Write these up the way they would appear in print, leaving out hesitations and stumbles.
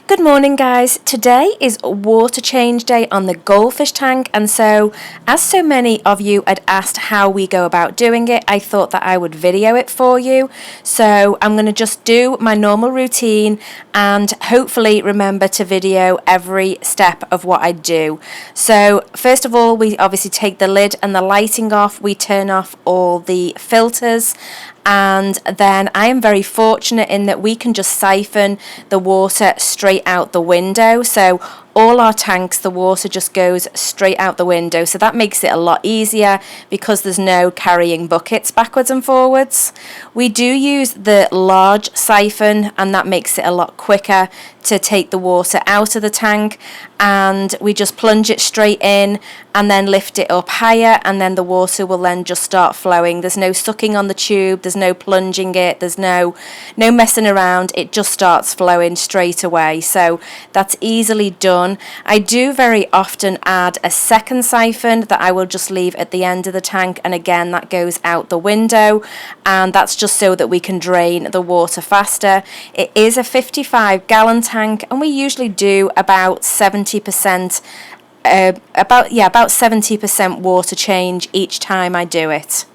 Good morning guys, today is water change day on the goldfish tank, and so as so many of you had asked how we go about doing it, I thought that I would video it for you. So I'm going to just do my normal routine and hopefully remember to video every step of what I do. So first of all, we obviously take the lid and the lighting off, we turn off all the filters, and then I am very fortunate in that we can just siphon the water straight out the window. So all our tanks, the water just goes straight out the window, so that makes it a lot easier because there's no carrying buckets backwards and forwards. We do use the large siphon, and that makes it a lot quicker to take the water out of the tank, and we just plunge it straight in and then lift it up higher, and then the water will then just start flowing. There's no sucking on the tube, there's no plunging it, there's no messing around, it just starts flowing straight away. So that's easily done. I do very often add a second siphon that I will just leave at the end of the tank, and again that goes out the window, and that's just so that we can drain the water faster. It is a 55-gallon tank, and we usually do about 70% about 70% water change each time I do it.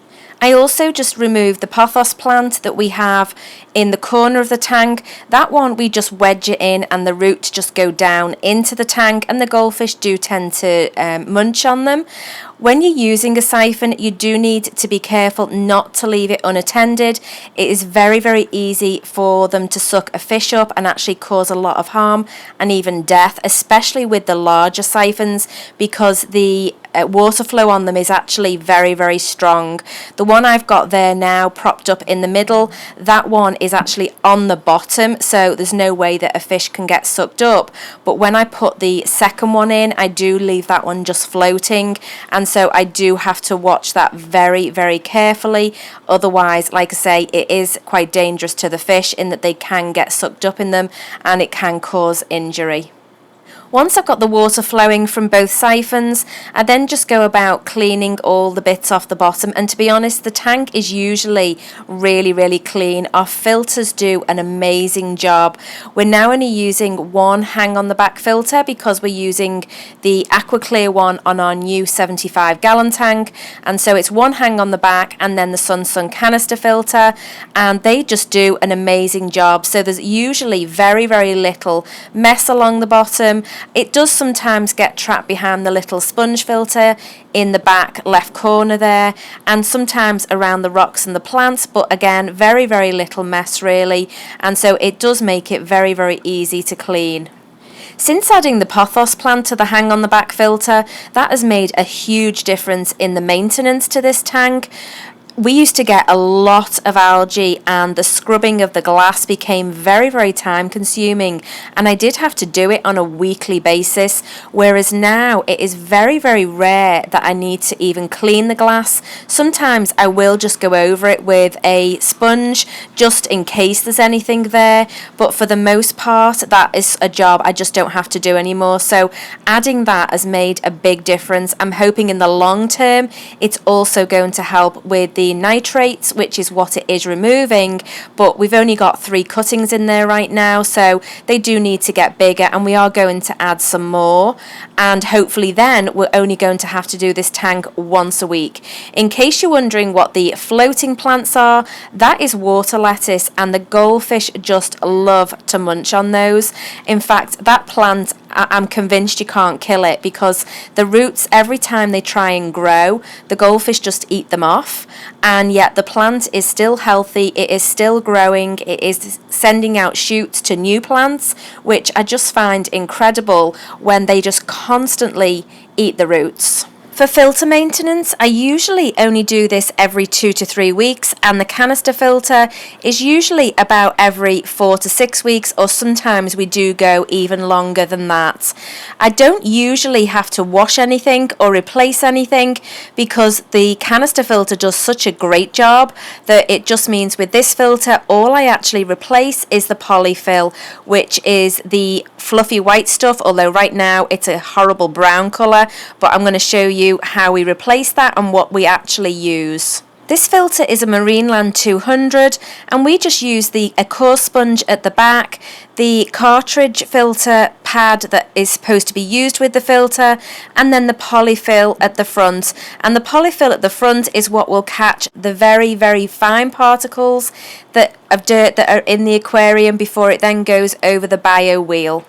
I also just removed the pothos plant that we have in the corner of the tank. That one we just wedge it in and the roots just go down into the tank, and the goldfish do tend to munch on them. When you're using a siphon, you do need to be careful not to leave it unattended. It is very, very easy for them to suck a fish up and actually cause a lot of harm and even death, especially with the larger siphons, because the water flow on them is actually very, very strong. The one I've got there now propped up in the middle, that one is actually on the bottom, so there's no way that a fish can get sucked up. But when I put the second one in, I do leave that one just floating, and so I do have to watch that very, very carefully. Otherwise, like I say, it is quite dangerous to the fish in that they can get sucked up in them and it can cause injury. Once I've got the water flowing from both siphons, I then just go about cleaning all the bits off the bottom, and to be honest, the tank is usually really, really clean. Our filters do an amazing job. We're now only using one hang on the back filter because we're using the aqua clear one on our new 75-gallon tank, and so it's one hang on the back and then the Sunsun canister filter, and they just do an amazing job. So there's usually very, very little mess along the bottom. It does sometimes get trapped behind the little sponge filter in the back left corner there, and sometimes around the rocks and the plants, but again, very, very little mess really, and so it does make it very, very easy to clean. Since adding the pothos plant to the hang on the back filter, that has made a huge difference in the maintenance to this tank. We used to get a lot of algae, and the scrubbing of the glass became very, very time consuming, and I did have to do it on a weekly basis, whereas now it is very, very rare that I need to even clean the glass. Sometimes I will just go over it with a sponge just in case there's anything there, but for the most part that is a job I just don't have to do anymore. So adding that has made a big difference. I'm hoping in the long term it's also going to help with the nitrates, which is what it is removing, but we've only got 3 cuttings in there right now, so they do need to get bigger, and we are going to add some more, and hopefully then we're only going to have to do this tank once a week. In case you're wondering what the floating plants are, that is water lettuce, and the goldfish just love to munch on those. In fact, that plant, I'm convinced you can't kill it, because the roots, every time they try and grow, the goldfish just eat them off, and yet the plant is still healthy, it is still growing, it is sending out shoots to new plants, which I just find incredible when they just constantly eat the roots. For filter maintenance, I usually only do this every 2 to 3 weeks, and the canister filter is usually about every 4 to 6 weeks, or sometimes we do go even longer than that. I don't usually have to wash anything or replace anything because the canister filter does such a great job that it just means with this filter all I actually replace is the polyfill, which is the fluffy white stuff, although right now it's a horrible brown colour, but I'm going to show you how we replace that and what we actually use. This filter is a Marineland 200 and we just use a core sponge at the back, the cartridge filter pad that is supposed to be used with the filter, and then the polyfill at the front. And the polyfill at the front is what will catch the very, very fine particles of dirt that are in the aquarium before it then goes over the bio wheel.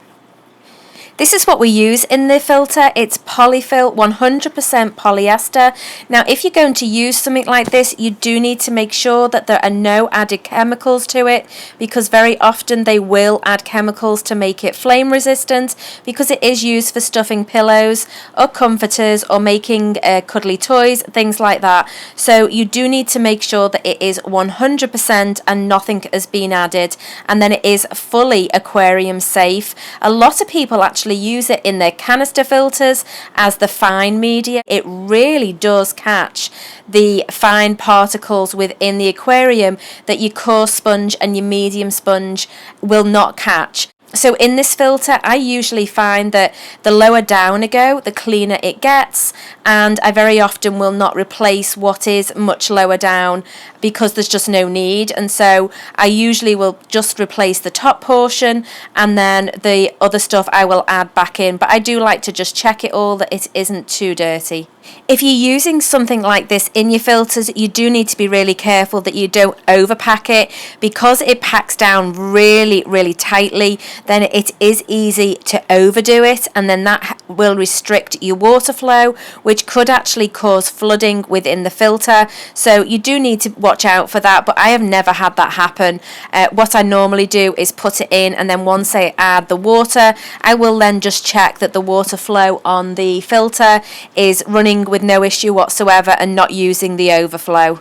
This is what we use in the filter. It's polyfill, 100% polyester. Now, if you're going to use something like this, you do need to make sure that there are no added chemicals to it, because very often they will add chemicals to make it flame resistant, because it is used for stuffing pillows or comforters or making cuddly toys, things like that. So you do need to make sure that it is 100% and nothing has been added, and then it is fully aquarium safe. A lot of people actually use it in their canister filters as the fine media. It really does catch the fine particles within the aquarium that your coarse sponge and your medium sponge will not catch. So in this filter, I usually find that the lower down I go, the cleaner it gets, and I very often will not replace what is much lower down because there's just no need. And so I usually will just replace the top portion, and then the other stuff I will add back in. But I do like to just check it all that it isn't too dirty. If you're using something like this in your filters, you do need to be really careful that you don't overpack it, because it packs down really, really tightly. Then it is easy to overdo it, and then that will restrict your water flow, which could actually cause flooding within the filter. So you do need to watch out for that, but I have never had that happen. What I normally do is put it in, and then once I add the water, I will then just check that the water flow on the filter is running with no issue whatsoever and not using the overflow.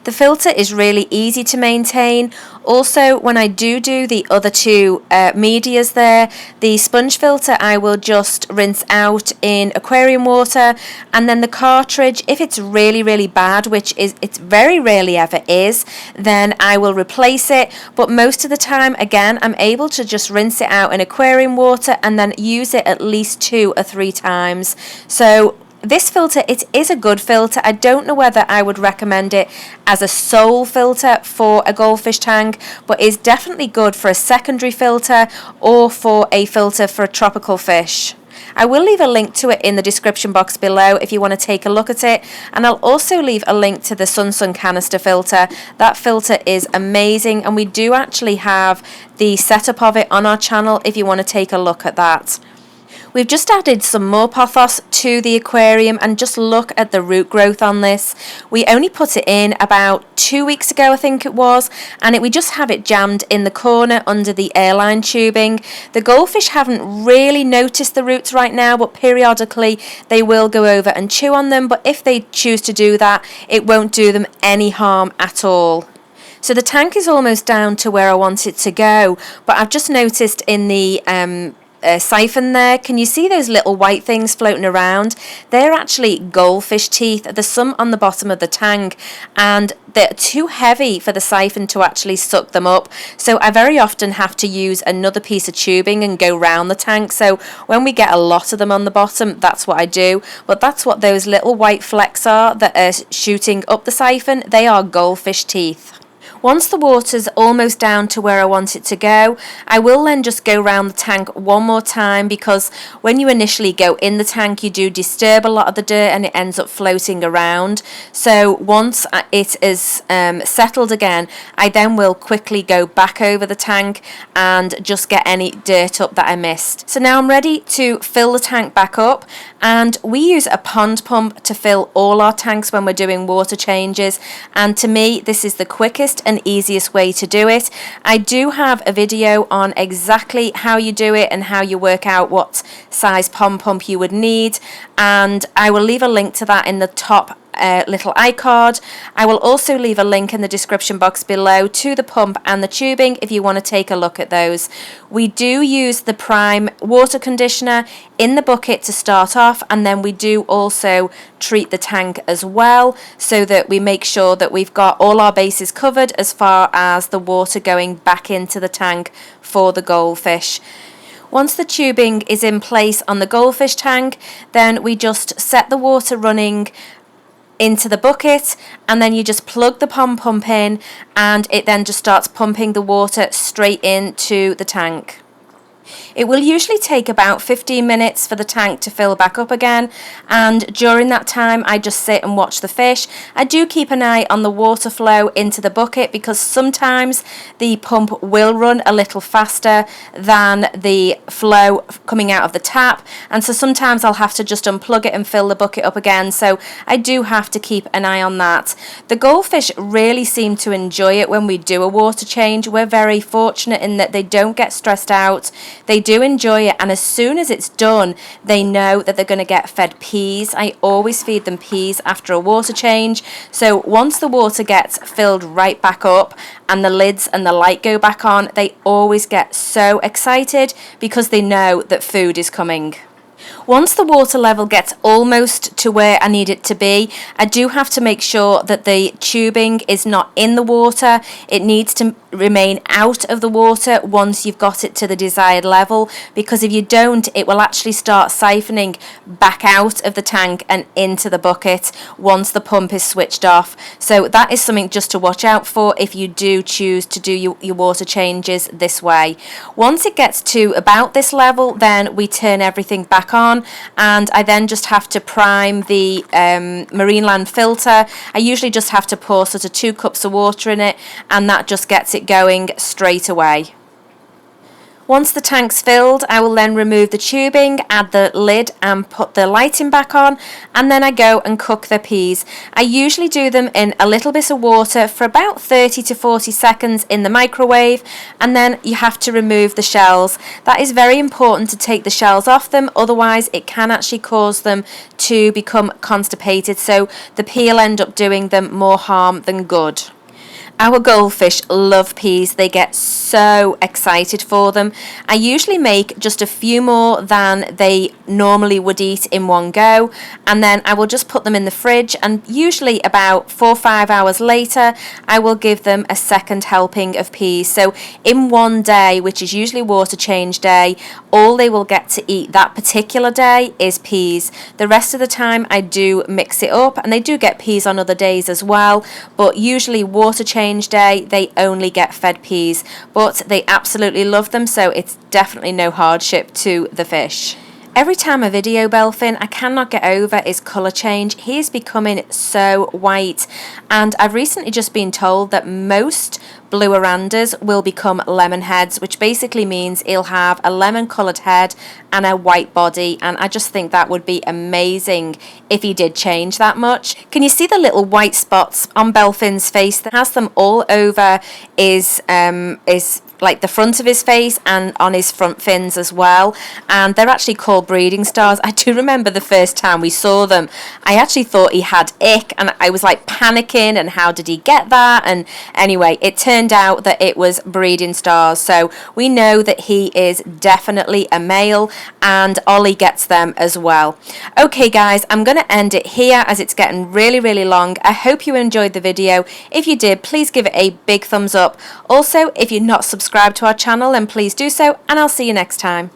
The filter is really easy to maintain. Also, when I do the other two medias there, the sponge filter I will just rinse out in aquarium water, and then the cartridge, if it's really, really bad, which it's very rarely ever is, then I will replace it. But most of the time, again, I'm able to just rinse it out in aquarium water and then use it at least 2 or 3 times. So this filter, it is a good filter. I don't know whether I would recommend it as a sole filter for a goldfish tank, but it's definitely good for a secondary filter or for a filter for a tropical fish. I will leave a link to it in the description box below if you want to take a look at it, and I'll also leave a link to the Sunsun canister filter. That filter is amazing, and we do actually have the setup of it on our channel if you want to take a look at that. We've just added some more pothos to the aquarium, and just look at the root growth on this. We only put it in about 2 weeks ago, I think it was, and we just have it jammed in the corner under the airline tubing. The goldfish haven't really noticed the roots right now, but periodically they will go over and chew on them. But if they choose to do that, it won't do them any harm at all. So the tank is almost down to where I want it to go, but I've just noticed in the siphon there, can you see those little white things floating around? They're actually goldfish teeth. There's some on the bottom of the tank, and they're too heavy for the siphon to actually suck them up. So I very often have to use another piece of tubing and go round the tank. So when we get a lot of them on the bottom, that's what I do. But that's what those little white flecks are that are shooting up the siphon. They are goldfish teeth. Once the water's almost down to where I want it to go, I will then just go around the tank one more time, because when you initially go in the tank, you do disturb a lot of the dirt and it ends up floating around. So once it is settled again, I then will quickly go back over the tank and just get any dirt up that I missed. So now I'm ready to fill the tank back up, and we use a pond pump to fill all our tanks when we're doing water changes, and to me this is the quickest and easiest way to do it. I do have a video on exactly how you do it and how you work out what size pond pump you would need, and I will leave a link to that in the top little iCard. I will also leave a link in the description box below to the pump and the tubing if you want to take a look at those. We do use the Prime water conditioner in the bucket to start off, and then we do also treat the tank as well, so that we make sure that we've got all our bases covered as far as the water going back into the tank for the goldfish. Once the tubing is in place on the goldfish tank, then we just set the water running into the bucket, and then you just plug the pump in, and it then just starts pumping the water straight into the tank. It will usually take about 15 minutes for the tank to fill back up again, and during that time I just sit and watch the fish. I do keep an eye on the water flow into the bucket because sometimes the pump will run a little faster than the flow coming out of the tap, and so sometimes I'll have to just unplug it and fill the bucket up again, so I do have to keep an eye on that. The goldfish really seem to enjoy it when we do a water change. We're very fortunate in that they don't get stressed out. They do enjoy it, and as soon as it's done, they know that they're going to get fed peas. I always feed them peas after a water change. So once the water gets filled right back up and the lids and the light go back on, they always get so excited because they know that food is coming. Once the water level gets almost to where I need it to be, I do have to make sure that the tubing is not in the water. It needs to remain out of the water once you've got it to the desired level, because if you don't, it will actually start siphoning back out of the tank and into the bucket once the pump is switched off. So that is something just to watch out for if you do choose to do your water changes this way. Once it gets to about this level, then we turn everything back on, and I then just have to prime the Marineland filter. I usually just have to pour sort of 2 cups of water in it, and that just gets it going straight away. Once the tank's filled, I will then remove the tubing, add the lid and put the lighting back on, and then I go and cook the peas. I usually do them in a little bit of water for about 30 to 40 seconds in the microwave, and then you have to remove the shells. That is very important to take the shells off them, otherwise it can actually cause them to become constipated, so the pea will end up doing them more harm than good. Our goldfish love peas. They get so excited for them. I usually make just a few more than they normally would eat in one go, and then I will just put them in the fridge, and usually about 4 or 5 hours later I will give them a second helping of peas. So in one day, which is usually water change day, all they will get to eat that particular day is peas. The rest of the time I do mix it up, and they do get peas on other days as well, but usually water change day they only get fed peas, but they absolutely love them, so it's definitely no hardship to the fish. Every time I video Belfin, I cannot get over his colour change. He is becoming so white, and I've recently just been told that most blue Orandas will become lemon heads, which basically means he'll have a lemon coloured head and a white body, and I just think that would be amazing if he did change that much. Can you see the little white spots on Belfin's face? That has them all over his like the front of his face and on his front fins as well, and they're actually called breeding stars. I do remember the first time we saw them, I actually thought he had ick, and I was like panicking, and how did he get that? And anyway, it turned out that it was breeding stars, so we know that he is definitely a male, and Ollie gets them as well. Okay guys, I'm going to end it here as it's getting really long. I hope you enjoyed the video. If you did, please give it a big thumbs up. Also, if you're not subscribed to our channel, then please do so, and I'll see you next time.